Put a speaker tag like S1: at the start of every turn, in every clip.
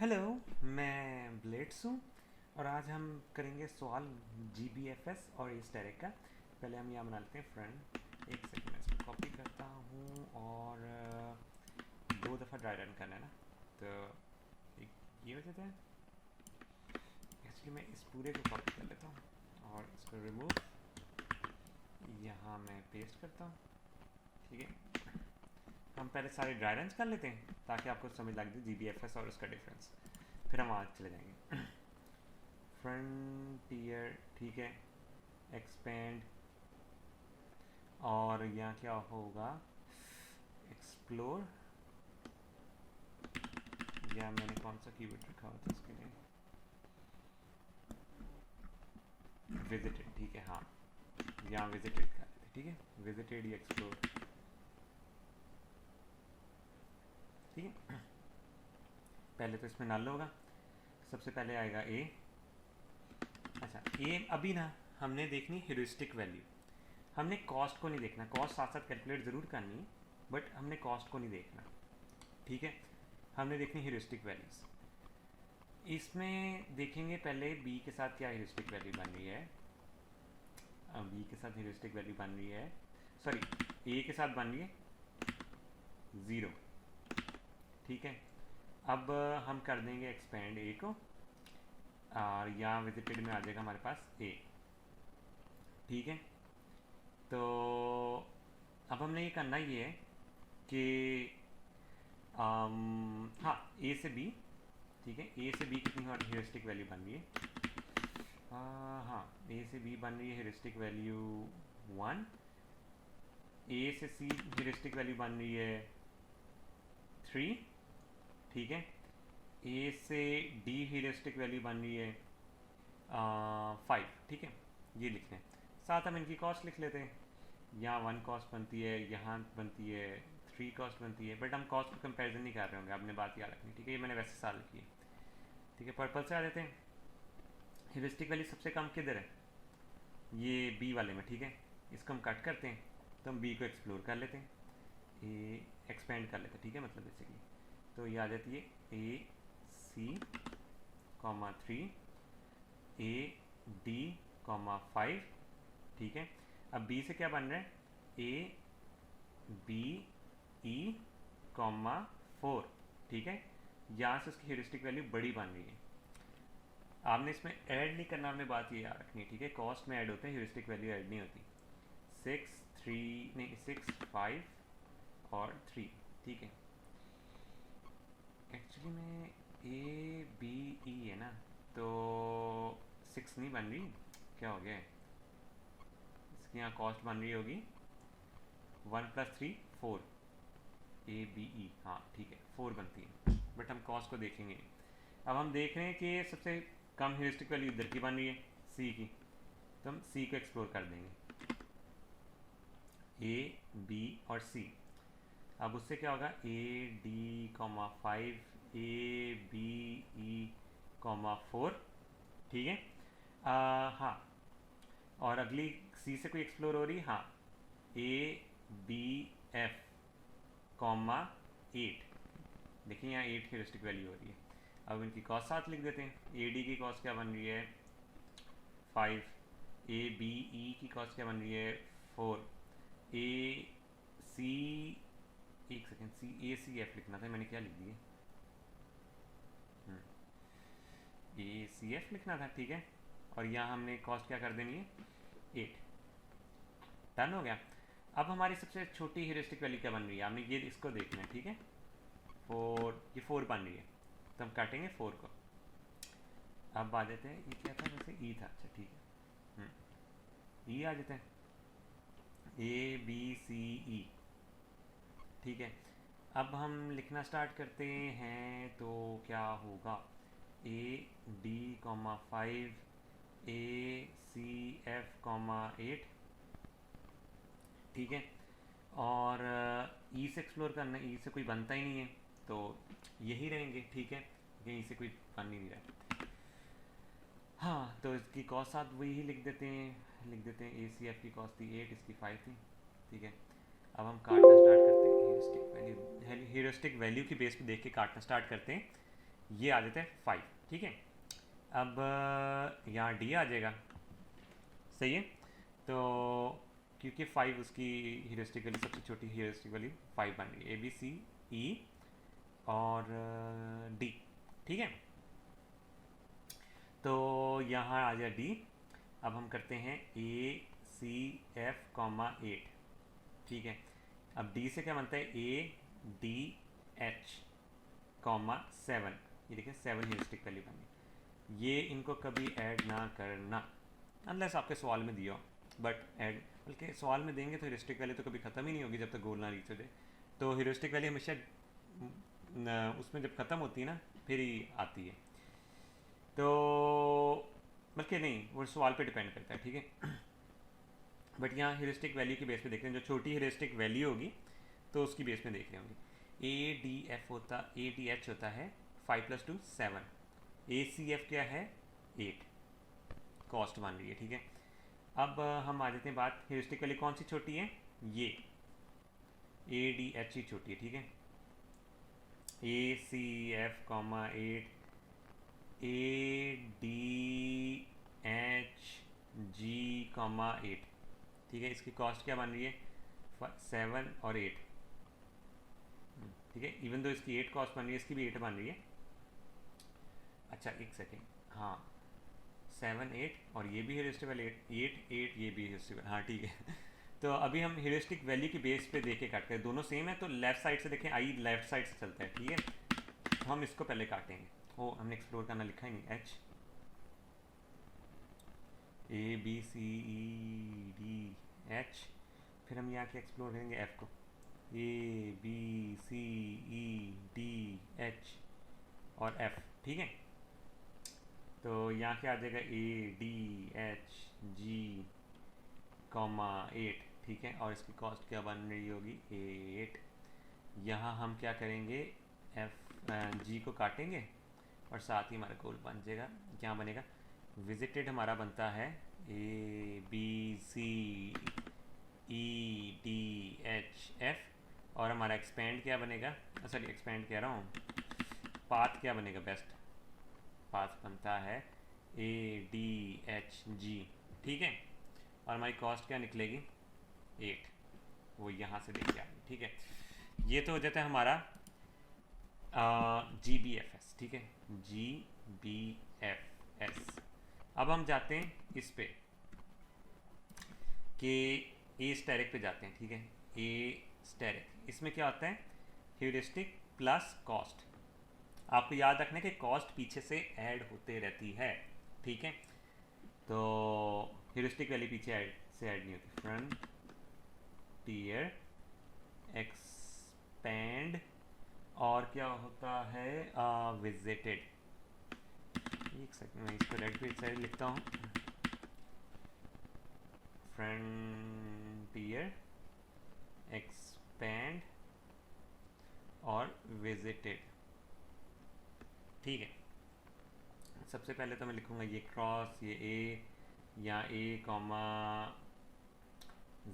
S1: Hello, मैं blades हूँ और आज हम करेंगे सवाल GBFS और इस का। पहले हम यहाँ बना लेते हैं फ्रंट। एक सेकंड में इसको कॉपी करता हूँ और दो दफ़ा ड्राई रन करना है ना, तो एक ये वजह है। एक्चुअली मैं इस पूरे को कॉपी कर लेता हूँ और इसको रिमूव यहाँ मैं पेस्ट करता हूँ। ठीक है, हम पहले सारे ड्राई रन कर लेते हैं ताकि आपको समझ लग जाए GBFS और उसका डिफरेंस, फिर हम आगे चले जाएंगे। फ्रंटियर, ठीक है, एक्सपेंड, और यहाँ क्या होगा, एक्सप्लोर, या मैंने कौन सा कीवर्ड रखा हुआ था इसके लिए, विजिटेड, ठीक है, हाँ यहाँ विजिटेड कर लेते, ठीक है, विजिटेड या एक्सप्लोर, ठीक है। पहले तो इसमें नल होगा, सबसे पहले आएगा ए। अच्छा, ए अभी ना हमने देखनी ह्यूरिस्टिक वैल्यू, हमने कॉस्ट को नहीं देखना, कॉस्ट साथ साथ कैलकुलेट ज़रूर करनी है बट हमने कॉस्ट को नहीं देखना, ठीक है। हमने देखनी ह्यूरिस्टिक वैल्यूज़। इसमें देखेंगे पहले बी के साथ क्या ह्यूरिस्टिक वैल्यू बन रही है। बी के साथ ह्यूरिस्टिक वैल्यू बन रही है, सॉरी ए के साथ बन रही है 0, ठीक है। अब हम कर देंगे एक्सपेंड ए को और यहाँ विजिटेड में आ जाएगा हमारे पास ए, ठीक है। तो अब हमने ये करना ये है कि हाँ ए से बी, ठीक है, ए से बी कितनी ह्यूरिस्टिक वैल्यू बन रही है, हाँ ए से बी बन रही है ह्यूरिस्टिक वैल्यू 1, ए से सी ह्यूरिस्टिक वैल्यू बन रही है 3, ठीक है। ए से डी ह्यूरिस्टिक वैल्यू बन रही है 5, ठीक है। ये लिख लें, साथ हम इनकी कॉस्ट लिख लेते हैं। यहाँ 1 कॉस्ट बनती है, यहाँ बनती है 3 कॉस्ट बनती है, बट हम कॉस्ट को कंपैरिजन नहीं कर रहे होंगे, आपने बात याद रखनी, ठीक है। ये मैंने वैसे साल लिखी है, ठीक है। पर्पल से आ जाते हैं। ह्यूरिस्टिक वैल्यू सबसे कम किधर है, ये बी वाले में, ठीक है। इसको हम कट करते हैं तो हम बी को एक्सप्लोर कर लेते हैं, ए एक्सपेंड कर लेते हैं, ठीक है, मतलब बेसिकली तो ये आ जाती है A C comma 3 A D comma 5, ठीक है। अब बी से क्या बन रहा है, ए बी ई कॉमा 4, ठीक है। यहाँ से उसकी ह्यूरिस्टिक वैल्यू बड़ी बन रही है। आपने इसमें ऐड नहीं करना, आपने बात ये याद रखनी है, ठीक है। कॉस्ट में ऐड होते हैं, ह्यूरिस्टिक वैल्यू ऐड नहीं होती। 6 3 नहीं 6 5 और 3, ठीक है। एक्चुअली में ए बी ई है ना, तो 6 नहीं बन रही, क्या हो गया है, इसकी यहाँ कॉस्ट बन रही होगी 1 + 3 4, ए बी ई, हाँ ठीक है 4 बनती है, बट हम कॉस्ट को देखेंगे। अब हम देख रहे हैं कि सबसे कम ह्यूरिस्टिक वैल्यू इधर की बन रही है सी की, तो हम सी को एक्सप्लोर कर देंगे, ए बी और सी। अब उससे क्या होगा, A D comma 5 A B E comma 4, ठीक है। हाँ, और अगली सी से कोई एक्सप्लोर हो रही है, हाँ ए बी एफ कॉमा 8, देखिए यहाँ 8 ह्यूरिस्टिक वैल्यू हो रही है। अब इनकी कॉस्ट साथ लिख देते हैं। ए डी की कॉस्ट क्या बन रही है 5, ए बी ई की कॉस्ट क्या बन रही है 4, ए सी, एक सेकेंड, सी ए सी एफ लिखना था, मैंने क्या लिख दिया, ए सी एफ लिखना था, ठीक है। और यहाँ हमने कॉस्ट क्या कर देनी है 8, डन हो गया। अब हमारी सबसे छोटी ह्यूरिस्टिक वैल्यू क्या बन रही है, हमने ये इसको देखना है, ठीक है। 4, ये 4 बन रही है, तो हम काटेंगे 4 को। अब आ जाते हैं, ये क्या था वैसे, ई था, अच्छा ठीक है, ई आ जाते हैं, ए बी सी ई, ठीक है। अब हम लिखना स्टार्ट करते हैं, तो क्या होगा, A D comma 5 A C F comma 8, ठीक है। और ई से एक्सप्लोर करना है, ई से कोई बनता ही नहीं है तो यही रहेंगे, ठीक है, यहीं से कोई बन ही नहीं रहा। हाँ, तो इसकी कॉस्ट साथ वही लिख देते हैं, ए सी एफ की कॉस्ट थी 8, इसकी 5 थी, ठीक है। अब हम काटना स्टार्ट करते हैं, ह्यूरिस्टिक वैल्यू की बेस पे देख के काटना स्टार्ट करते हैं। ये आ जाता है 5, ठीक है। अब यहाँ डी आ जाएगा, सही है। तो क्योंकि 5 उसकी ह्यूरिस्टिक वैल्यू, सबसे छोटी ह्यूरिस्टिक वैल्यू 5 बन रही है, ए बी सी ई और डी, ठीक है। तो यहाँ आ जाए डी। अब हम करते हैं ए सी एफ कॉमा 8, ठीक है। अब डी से क्या बनता है, ए डी एच कॉमा 7, ये देखिए 7 ह्यूरिस्टिक वैल्यू बनी। ये इनको कभी ऐड ना करना अनलेस आपके सवाल में दिया हो, बट ऐड, बल्कि सवाल में देंगे तो ह्यूरिस्टिक वैल्यू तो कभी ख़त्म ही नहीं होगी जब तक गोल ना रीच हो जाए। तो ह्यूरिस्टिक वैल्यू हमेशा उसमें जब ख़त्म होती है ना फिर ही आती है। तो बल्कि नहीं, वो सवाल पे डिपेंड करता है, ठीक है। बट यहाँ ह्यूरिस्टिक वैल्यू की बेस पे देख रहे हैं, जो छोटी ह्यूरिस्टिक वैल्यू होगी तो उसकी बेस में देख रहे होंगे। ए डी एफ होता, ए डी एच होता है 5 + 2 7, ए सी एफ क्या है 8, कॉस्ट बन रही है, ठीक है। अब हम आ जाते हैं बात, ह्यूरिस्टिक वैल्यू कौन सी छोटी है, ये ए डी एच ही छोटी है, ठीक है। A C F comma 8, A D H G comma 8, ठीक है। इसकी कॉस्ट क्या बन रही है 7 और 8, ठीक है। इवन दो इसकी 8 कॉस्ट बन रही है, इसकी भी 8 बन रही है। अच्छा एक सेकेंड, हाँ 7 8 और ये भी ह्यूरिस्टिक वैल्यू 8 8 ये भी ह्यूरिस्टिक, हाँ ठीक है। तो अभी हम ह्यूरिस्टिक वैल्यू की बेस पे देखे काट कर, दोनों सेम है तो लेफ्ट साइड से देखें, आई लेफ्ट साइड से चलता है, ठीक है। तो हम इसको पहले काटेंगे। ओ हमने एक्सप्लोर करना लिखा ही नहीं, H A B C E D H, फिर हम यहाँ के एक्सप्लोर करेंगे एफ को, A B C E D H और एफ, ठीक है। तो यहाँ क्या आ जाएगा A D H G comma 8, ठीक है। और इसकी कॉस्ट क्या बन रही होगी 8। यहाँ हम क्या करेंगे, एफ जी को काटेंगे और साथ ही हमारा गोल बन जाएगा, क्या बनेगा, विजिटेड हमारा बनता है A B C E D H F, और हमारा एक्सपेंड क्या बनेगा, सॉरी एक्सपेंड कह रहा हूँ, पाथ क्या बनेगा, बेस्ट पाथ बनता है ए डी एच जी, ठीक है। और हमारी कॉस्ट क्या निकलेगी 8, वो यहाँ से देखिए आगे, ठीक है। ये तो हो जाता है हमारा जी बी एफ एस, ठीक है, जी बी एफ एस। अब हम जाते हैं इस पे कि ए स्टेरिक पे जाते हैं, ठीक है। ए स्टेरिक, इसमें क्या होता है ह्यूरिस्टिक प्लस कॉस्ट। आपको याद रखना है कि कॉस्ट पीछे से ऐड होते रहती है, ठीक है। तो ह्यूरिस्टिक वैल्यू पीछे ऐड नहीं होती। फ्रंटियर एक्सपेंड और क्या होता है विजिटेड। एक सेकंड मैं इसको रेड पेज साइड लिखता हूँ, फ्रंटियर एक्सपेंड और विजिटेड, ठीक है। सबसे पहले तो मैं लिखूँगा ये क्रॉस, ये ए या ए कॉमा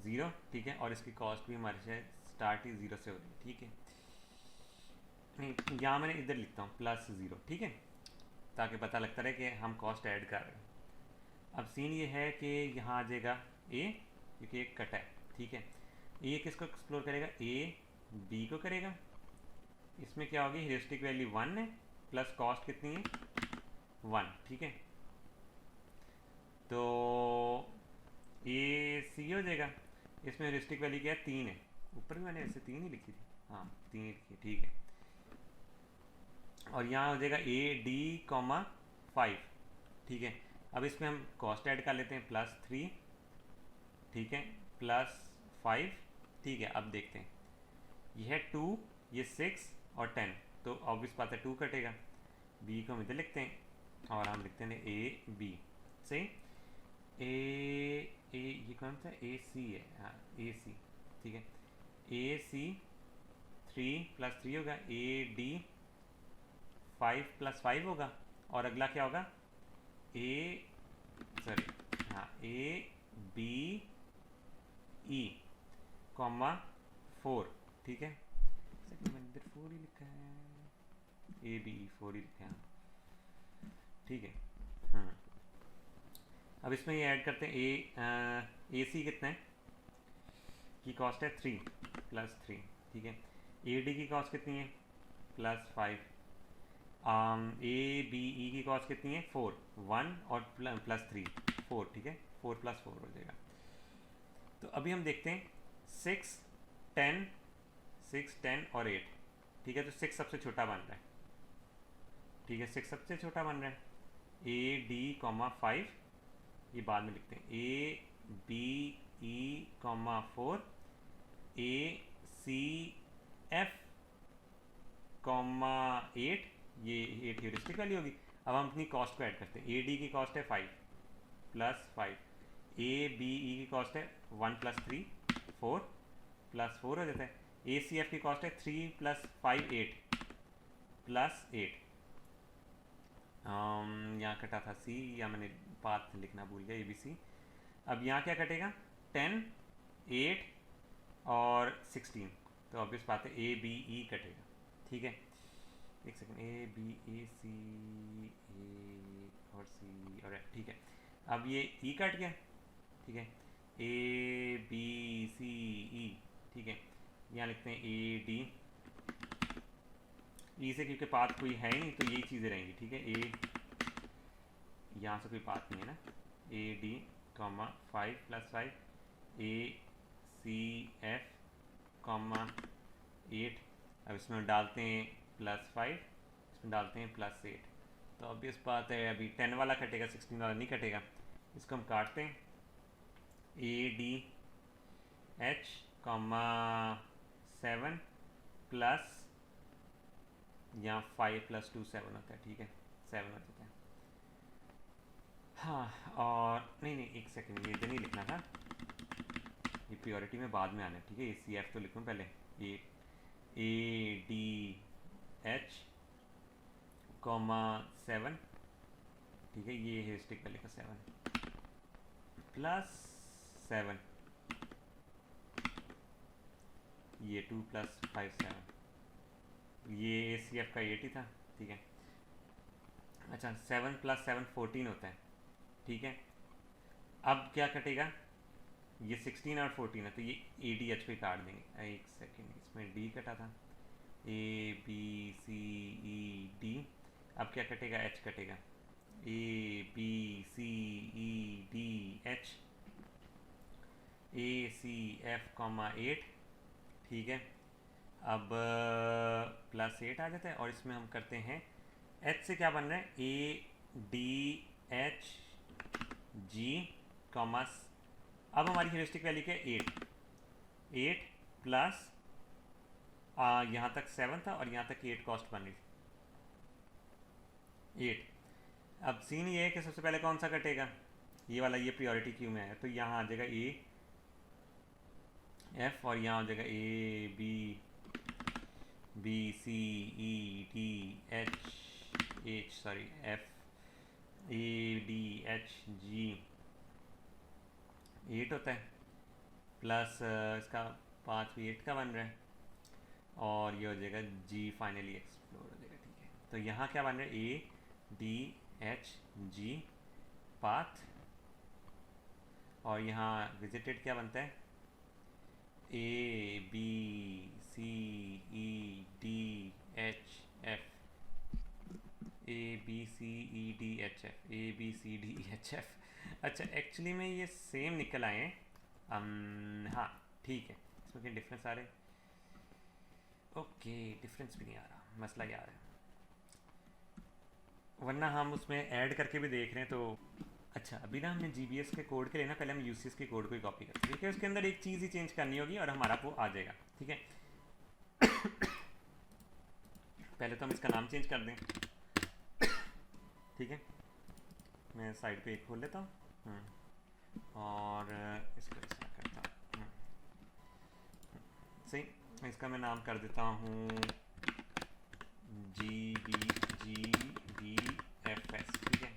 S1: 0, ठीक है। और इसकी कॉस्ट भी हमारे से स्टार्ट ही 0 से हो रही है, ठीक है। नहीं यहाँ मैंने इधर लिखता हूँ +0, ठीक है, ताकि पता लगता रहे कि हम कॉस्ट ऐड कर रहे हैं। अब सीन ये है कि यहाँ आ जाएगा ए, क्योंकि एक कट है, ठीक है। ए किसको एक्सप्लोर करेगा, ए बी को करेगा। इसमें क्या होगी, ह्यूरिस्टिक वैल्यू 1 है प्लस कॉस्ट कितनी है 1, ठीक है। तो ए सी हो जाएगा, इसमें ह्यूरिस्टिक वैल्यू क्या है 3 है, ऊपर भी मैंने ऐसे 3 ही लिखी थी, हाँ 3 लिखी, ठीक है। और यहाँ हो जाएगा ए डी कॉमा 5, ठीक है। अब इसमें हम कॉस्ट ऐड कर लेते हैं +3, ठीक है, +5, ठीक है। अब देखते हैं ये है 2, ये 6 और 10, तो ऑब्वियस बात है 2 कटेगा। बी को हम इधर लिखते हैं और हम लिखते हैं ए बी, सही। ए ये कौन सा ए सी है, हाँ ए सी, ठीक है। ए सी 3 + 3 होगा, ए डी 5 + 5 होगा, और अगला क्या होगा ए सॉरी हाँ ए बी ई कॉमा 4, ठीक है। मैंने इधर 4 ही लिखा है, ए बी ई 4 ही लिखे हैं, ठीक है। अब इसमें ये ऐड करते हैं, ए सी कितना है की कॉस्ट है 3 प्लस 3, ठीक है। ए डी की कॉस्ट कितनी है +5, ए बी ई की कॉस्ट कितनी है 4, 1 और +3 4, ठीक है, 4 + 4 हो जाएगा। तो अभी हम देखते हैं 6 10 और 8, ठीक है। तो 6 सबसे छोटा बन रहा है, ठीक है, 6 सबसे छोटा बन रहा है। ए डी 5 ये बाद में लिखते हैं, ए बी ई 4, ए सी एफ 8, ये 8 ह्यूरिस्टिक वैल्यू होगी। अब हम अपनी कॉस्ट को ऐड करते हैं, ए डी की कॉस्ट है 5 +5, ए बी ई की कॉस्ट है 1 + 3 4 +4 हो जाता है। ए सी एफ की कॉस्ट है 3 + 5 8 +8, यहाँ कटा था सी, या मैंने पाथ लिखना भूल गया, ए बी सी। अब यहाँ क्या कटेगा 10 8 और 16, तो ऑब्वियस बात है ए बी ई कटेगा, ठीक है। एक सेकंड, ए बी ए सी ए और सी और एफ, ठीक है। अब ये ई कट गया, ठीक है, ए बी सी ई, ठीक है। यहाँ लिखते हैं ए डी, ई से क्योंकि पाथ कोई है ही नहीं तो यही चीज़ें रहेंगी, ठीक है। ए यहाँ से कोई पाथ नहीं है ना, A D 5 + 5, A C F 8, अब इसमें डालते हैं +5, इसमें डालते हैं +8, तो ऑब्वियस बात है अभी 10 वाला कटेगा, 16 वाला नहीं कटेगा। इसको हम काटते हैं, ए डी एच 7 प्लस यहाँ 5 + 2 7 होता है, ठीक है, 7 हो जाता है। हाँ, और नहीं एक सेकंड, ये तो नहीं लिखना था, ये प्योरिटी में बाद में आना है, ठीक है। ए सी एफ तो लिखूँ पहले, ए डी एच 7, ठीक है, ये ह्यूरिस्टिक वैल्यू का 7 +7, ये 2 + 5 7, ये ए सी एफ का 8 ही था, ठीक है। अच्छा, 7 + 7 14 होता है, ठीक है। अब क्या कटेगा, ये 16 और 14 है, तो ये ए डी एच पे काट देंगे। एक सेकेंड, इसमें डी कटा था, ए बी सी ई डी, अब क्या कटेगा, एच कटेगा, A B C E D H, A C F 8, ठीक है। अब +8 आ जाता है, और इसमें हम करते हैं एच से क्या बन रहा है, A D H ji commas, अब हमारी ह्यूरिस्टिक वैल्यू क्या है 8 प्लस यहाँ तक 7 था और यहाँ तक 8 कॉस्ट बन रही 8। अब सीन ये है कि सबसे पहले कौन सा कटेगा, ये वाला, ये प्रायोरिटी क्यू में है, तो यहाँ आ जाएगा ए एफ, और यहाँ आ जाएगा A B C E D H sorry F, A D H G 8 होता है, प्लस इसका 5 भी 8 का बन रहा है, और ये हो जाएगा जी फाइनली एक्सप्लोर हो जाएगा, ठीक है। तो यहाँ क्या बन रहा है, A D H G path, और यहाँ विजिटेड क्या बनता है, A B C E D H F, A B C E D H F, A B C D H F. अच्छा, एक्चुअली में ये सेम निकल आए हैं, हाँ ठीक है, इसमें क्या डिफरेंस आ रहे, ओके डिफरेंस भी नहीं आ रहा, मसला क्या आ रहा है, वरना हम उसमें ऐड करके भी देख रहे हैं। तो अच्छा, अभी ना हमने GBS के कोड के लिए ना पहले हम UCS के कोड को ही कॉपी करते हैं, ठीक है। उसके अंदर एक चीज़ ही चेंज करनी होगी और हमारा वो आ जाएगा, ठीक है। पहले तो हम इसका नाम चेंज कर दें, ठीक है। मैं साइड पे एक खोल लेता हूँ और इसको इस तरह करता हूँ, सही। इसका मैं नाम कर देता हूँ GBFS, ठीक है,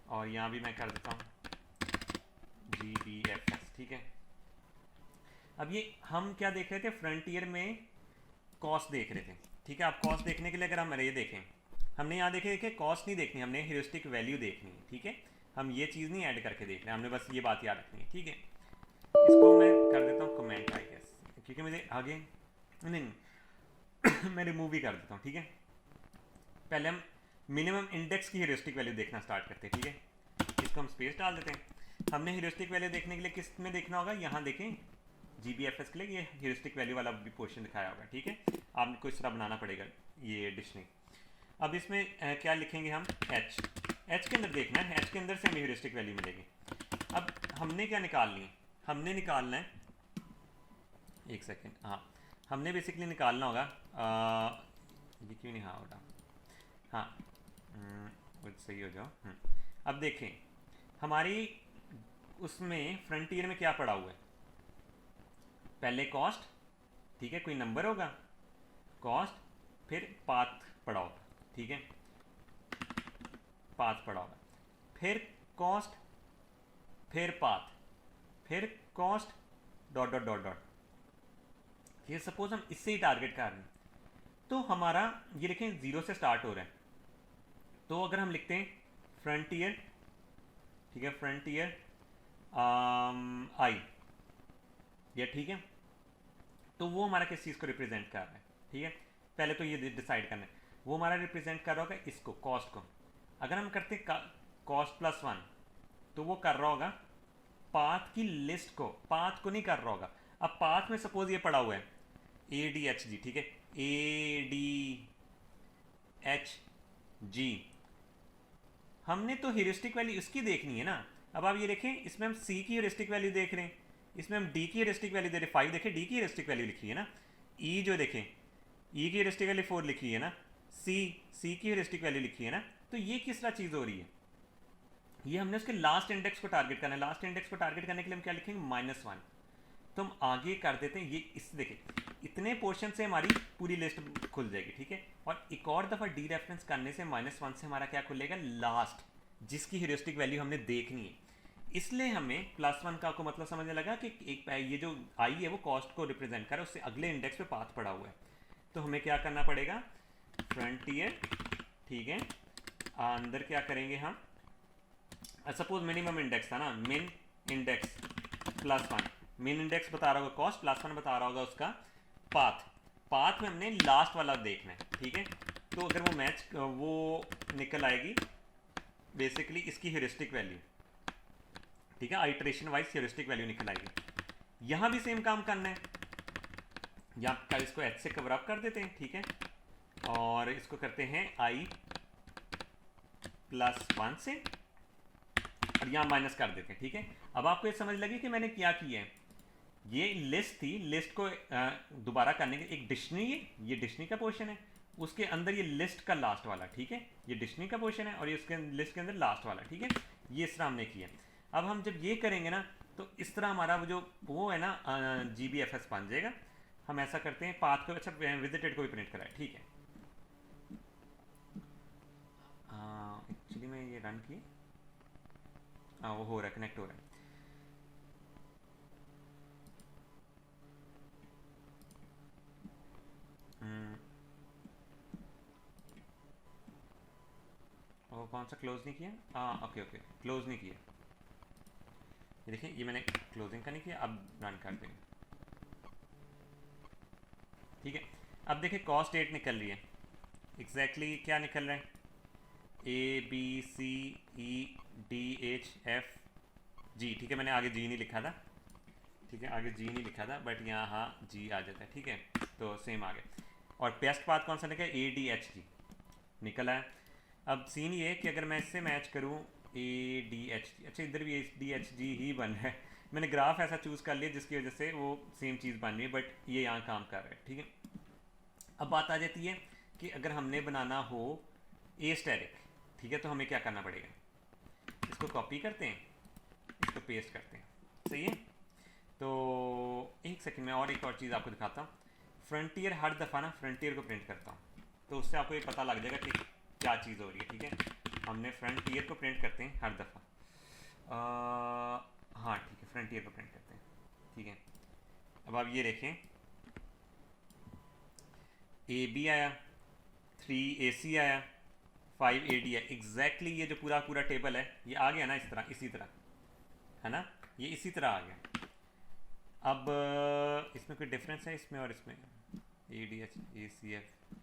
S1: और यहाँ भी मैं कर देता हूँ GBFS, ठीक है। अब ये हम क्या देख रहे थे, फ्रंटियर में कॉस्ट देख रहे थे, ठीक है। आप कॉस्ट देखने के लिए अगर हम ये देखें, हमने यहाँ देखे कॉस्ट नहीं देखनी, हमने ह्यूरिस्टिक वैल्यू देखनी है, ठीक है। हम ये चीज़ नहीं ऐड करके देख रहे हैं, हमने बस ये बात याद रखनी है, ठीक है। इसको मैं कर देता हूँ कमेंट आई गेस, क्योंकि मुझे आगे नहीं मैं रिमूव ही कर देता हूँ, ठीक है। पहले हम मिनिमम इंडेक्स की ह्यूरिस्टिक वैल्यू देखना स्टार्ट करते हैं, ठीक है। इसको हम स्पेस डाल देते हैं। हमने ह्यूरिस्टिक वैल्यू देखने के लिए किस में देखना होगा, यहाँ देखें GBFS के लिए ये ह्यूरिस्टिक वैल्यू वाला भी पोर्शन दिखाया होगा, ठीक है। आपको इस तरह बनाना पड़ेगा ये डिक्शनरी। अब इसमें क्या लिखेंगे हम, H के अंदर देखना है, H के अंदर से हमें ह्यूरिस्टिक वैल्यू मिलेगी। अब हमने क्या निकालनी है, हमने निकालना है, एक सेकेंड, हाँ हमने बेसिकली निकालना होगा ये क्यों नहीं हाँ होगा, हाँ कुछ सही हो जाओ। अब देखें हमारी उसमें फ्रंटियर में क्या पड़ा हुआ है, पहले कॉस्ट, ठीक है, कोई नंबर होगा, कॉस्ट, फिर पाथ पड़ा होगा, ठीक है, पाथ पड़ा होगा, फिर कॉस्ट, फिर पाथ, फिर cost, dot dot dot dot. ये सपोज हम इससे ही टारगेट कर रहे हैं, तो हमारा ये देखें 0 से स्टार्ट हो रहा है। तो अगर हम लिखते हैं फ्रंटियर, ठीक है, फ्रंटियर आई, ये ठीक है, तो वो हमारा किस चीज़ को रिप्रेजेंट कर रहा है, ठीक है। पहले तो ये डिसाइड करना है, वो हमारा रिप्रेजेंट कर रहा होगा इसको, कॉस्ट को। अगर हम करते कॉस्ट प्लस 1, तो वो कर रहा होगा पाथ की लिस्ट को, पाथ को नहीं कर रहा होगा। अब पाथ में सपोज ये पड़ा हुआ है ADHG, ठीक है, ADHG, हमने तो ह्यूरिस्टिक वैल्यू इसकी देखनी है ना। अब आप ये देखें, इसमें हम C की ह्यूरिस्टिक वैल्यू देख रहे हैं, इसमें हम D की ह्यूरिस्टिक वैल्यू दे रहे हैं, 5 देखें D की ह्यूरिस्टिक वैल्यू लिखी है ना, E जो देखें E की ह्यूरिस्टिक वैल्यू 4 लिखी है ना, C की ह्यूरिस्टिक वैल्यू लिखी है ना। तो ये किस तरह चीज़ हो रही है, ये हमने उसके लास्ट इंडेक्स को टारगेट करना है। लास्ट इंडेक्स को टारगेट करने के लिए हम क्या लिखेंगे, -1। तो हम आगे कर देते हैं, ये इस देखें इतने पोर्शन से हमारी पूरी लिस्ट खुल जाएगी, ठीक है। और एक और दफ़ा डी रेफरेंस करने से -1 से हमारा क्या खुलेगा, लास्ट, जिसकी ह्यूरिस्टिक वैल्यू हमने देखनी है। इसलिए हमें +1 का आपको मतलब समझने लगा कि एक ये जो आई है वो कॉस्ट को रिप्रेजेंट कर रहा है, उससे अगले इंडेक्स पे पाथ पड़ा हुआ है। तो हमें क्या करना पड़ेगा, फ्रंटियर, ठीक है, अंदर क्या करेंगे हम, सपोज मिनिमम इंडेक्स था ना, मिन इंडेक्स +1, मिन इंडेक्स बता रहा होगा कॉस्ट, +1 बता रहा होगा उसका पाथ। पाथ में हमने लास्ट वाला देखना है, ठीक है। तो अगर वो मैच वो निकल आएगी बेसिकली इसकी ह्यूरिस्टिक वैल्यू, ठीक है, आइटरेशन वाइज ह्यूरिस्टिक वैल्यू निकल आएगी। यहां भी सेम काम करना है, या इसको H से कवर अप कर देते हैं, ठीक है, और इसको करते हैं I +1 से, और यहाँ माइनस कर देते हैं, ठीक है। अब आपको ये समझ लगी कि मैंने क्या किया है, ये लिस्ट थी, लिस्ट को दोबारा करने के एक डिक्शनरी है, ये डिक्शनरी का पोर्शन है, उसके अंदर ये लिस्ट का लास्ट वाला, ठीक है, ये डिक्शनरी का पोर्शन है, और ये उसके लिस्ट के अंदर लास्ट वाला, ठीक है। ये इस तरह हमने किया। अब हम जब ये करेंगे ना, तो इस तरह हमारा वो है ना GBFS बन जाएगा। हम ऐसा करते हैं, पाथ को, अच्छा विजिटेड को भी प्रिंट कराए, ठीक है। एक्चुअली मैं ये रन किए, वो हो रहा है, कनेक्ट हो रहा है। और कौन सा क्लोज नहीं किया, ओके क्लोज नहीं किया, ये देखिए ये मैंने क्लोजिंग का नहीं किया, अब रन कर देंगे, ठीक है। अब देखिए कॉस्ट 8 निकल रही है, एग्जैक्टली क्या निकल रहा है, ABCEDHFG, ठीक है, मैंने आगे G नहीं लिखा था, ठीक है, आगे G नहीं लिखा था, बट यहाँ G आ जाता है, ठीक है, तो सेम आ गया। और बेस्ट पाथ कौन सा निकला, ADHG निकला है। अब सीन ये है कि अगर मैं इससे मैच करूँ ADHG, अच्छा इधर भी ADHG ही बन है, मैंने ग्राफ ऐसा चूज़ कर लिया जिसकी वजह से वो सेम चीज़ बन रही है, बट ये यहाँ काम कर रहा है, ठीक है। अब बात आ जाती है कि अगर हमने बनाना हो एस्टेरिक, ठीक है, तो हमें क्या करना पड़ेगा, इसको कॉपी करते हैं, इसको पेस्ट करते हैं, सही है। तो एक सेकंड में और एक और चीज़ आपको दिखाता हूँ। फ्रंटियर हर दफ़ा ना फ्रंटियर को प्रिंट करता हूँ, तो उससे आपको ये पता लग जाएगा कि क्या चीज़ हो रही है, ठीक है। हमने फ्रंटियर को प्रिंट करते हैं हर दफ़ा, हाँ ठीक है, फ्रंटियर को प्रिंट करते हैं, ठीक है। अब आप ये देखें, AB आया, 3AC आया, 5AD है। एग्जैक्टली ये जो पूरा पूरा टेबल है ये आ गया ना इस तरह, इसी तरह है ना, ये इसी तरह आ गया। अब इसमें कोई डिफरेंस है इसमें और इसमें? ADH,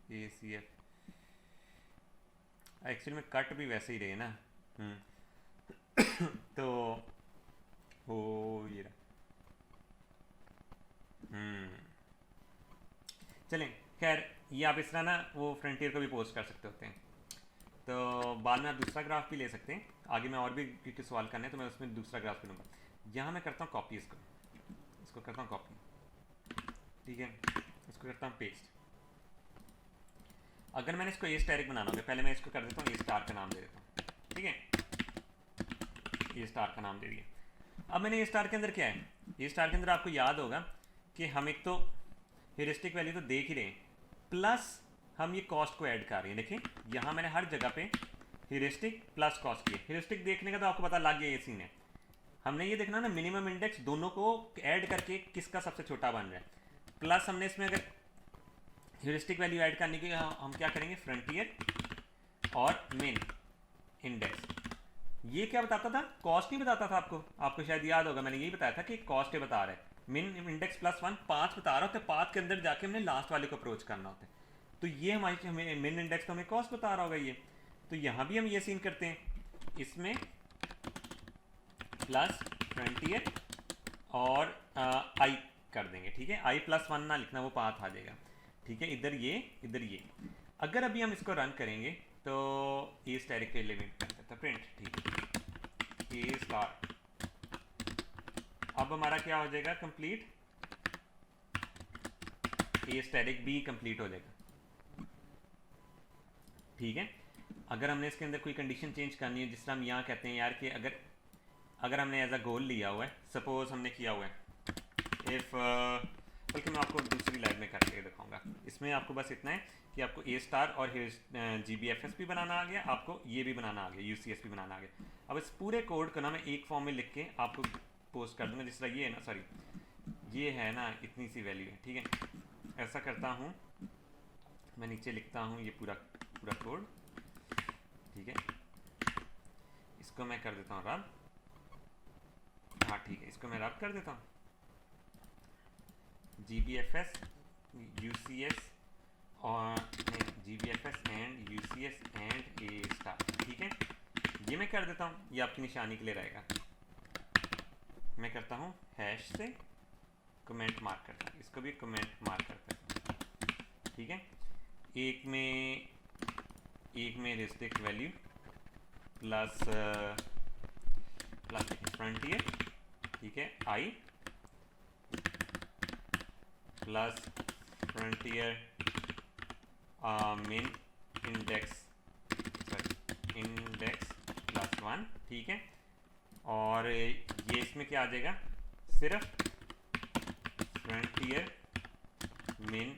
S1: ACF एक्चुअली में कट भी वैसे ही रहे ना। तो ओ ये रहा। चलें, खैर ये आप इस तरह ना वो फ्रंटियर को भी पोस्ट कर सकते होते हैं। तो बाद में आप दूसरा ग्राफ भी ले सकते हैं, आगे मैं और भी क्योंकि सवाल करने हैं तो मैं उसमें दूसरा ग्राफ भी लूँगा। यहाँ मैं करता हूँ कॉपी, इसको करता हूँ कॉपी, ठीक है, इसको करता हूँ पेस्ट। अगर मैंने इसको ए स्टैरिक बनाना होगा, पहले मैं इसको कर देता हूँ ए स्टार का नाम दे देता हूँ, ठीक है, ए स्टार का नाम दे दिया। अब मैंने ए स्टार के अंदर क्या है, ए स्टार के अंदर आपको याद होगा कि हम एक तो हेरिस्टिक वैल्यू तो देख ही रहे हैं, प्लस हम ये कॉस्ट को ऐड कर रहे हैं। देखिए यहाँ मैंने हर जगह पे हेरिस्टिक प्लस कॉस्ट किए। हेरिस्टिक देखने का तो आपको पता लग गया ये सीन है। हमने ये देखना ना मिनिमम इंडेक्स दोनों को ऐड करके किसका सबसे छोटा बन रहा है, प्लस हमने इसमें अगर ह्यूरिस्टिक वैल्यू ऐड करने के हम क्या करेंगे, फ्रंटियर और मेन इंडेक्स। ये क्या बताता था, कॉस्ट नहीं बताता था आपको शायद याद होगा, मैंने यही बताया था कि कॉस्ट है बता रहा है, मेन इंडेक्स प्लस 1 5 बता रहा होता है, 5 के अंदर जाके हमने लास्ट वाले को अप्रोच करना होता है। तो ये हमारी मेन इंडेक्स तो हमें कॉस्ट बता रहा होगा ये। तो यहाँ भी हम ये सीन करते हैं, इसमें प्लस फ्रंटियर और आई कर देंगे, ठीक है, आई प्लस 1 ना लिखना, वो पाथ आ जाएगा, ठीक है, इधर ये। अगर अभी हम इसको रन करेंगे तो ए स्टैरिक के एलिमेंट कर देता प्रिंट, ठीक है, ए स्टार। अब हमारा क्या हो जाएगा, कंप्लीट, ए स्टैरिक भी कंप्लीट हो जाएगा, ठीक है। अगर हमने इसके अंदर कोई कंडीशन चेंज करनी है, जिस तरह हम यहाँ कहते हैं यार कि अगर हमने एज अ गोल लिया हुआ है, सपोज हमने किया हुआ है इफ़, बल्कि मैं आपको दूसरी लाइन में करके दिखाऊंगा। इसमें आपको बस इतना है कि आपको ए स्टार और GBFS भी बनाना आ गया, आपको ये भी बनाना आ गया, UCS भी बनाना आ गया। अब इस पूरे कोड को ना मैं एक फॉर्म में लिख के आपको पोस्ट कर दूंगा, जिस तरह ये है ना, सॉरी ये है ना इतनी सी वैल्यू है, ठीक है। ऐसा करता हूँ मैं, नीचे लिखता हूँ ये पूरा कोड, ठीक है, इसको मैं कर देता हूँ रब, हाँ ठीक है, इसको मैं रब कर देता हूँ, GBFS UCS और GBFS and UCS and A star, ठीक है, ये मैं कर देता हूँ, ये आपकी निशानी के लिए रहेगा। मैं करता हूँ हैश से कमेंट मार्क करता हूँ, इसको भी कमेंट मार्क करता हूँ, ठीक है। एक में रिस्टिक वैल्यू प्लस फ्रंटियर, ठीक है, I plus frontier main index plus 1, ठीक है। और ये इसमें क्या आ जाएगा, सिर्फ फ्रंटियर मेन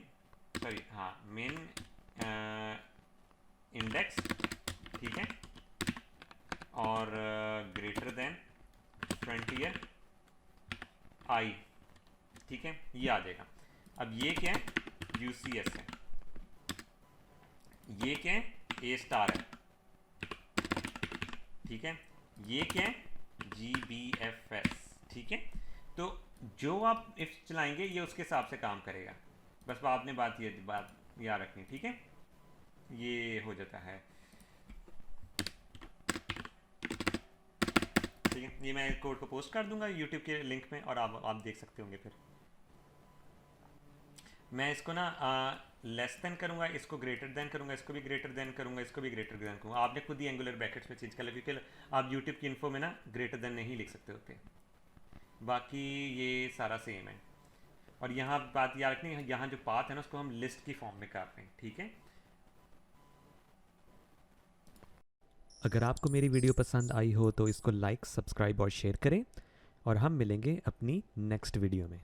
S1: इंडेक्स, ठीक है, और ग्रेटर देन फ्रंटियर आई, ठीक है, ये आ जाएगा। अब ये क्या है, UCS है, ये क्या है, ए स्टार है, ठीक है, ये क्या है, GBFS, ठीक है। तो जो आप इफ चलाएंगे ये उसके हिसाब से काम करेगा, बस आपने बात याद रखनी, ठीक है, ये हो जाता है, ठीक है। ये मैं कोड को पोस्ट कर दूंगा YouTube के लिंक में और आप देख सकते होंगे। फिर मैं इसको ना लेस देन करूँगा, इसको ग्रेटर देन करूँगा, इसको भी ग्रेटर देन करूँगा, इसको भी ग्रेटर देन करूँगा। आपने खुद ही एंगुलर ब्रैकेट्स में चेंज कर लिया, क्योंकि आप यूट्यूब की इन्फो में ना ग्रेटर देन नहीं लिख सकते होते, बाकी ये सारा सेम है। और यहाँ बात याद रखनी है, यहाँ जो पाथ है ना उसको हम लिस्ट की फॉर्म में कर रहे हैं, ठीक है।
S2: अगर आपको मेरी वीडियो पसंद आई हो तो इसको लाइक, सब्सक्राइब और शेयर करें, और हम मिलेंगे अपनी नेक्स्ट वीडियो में।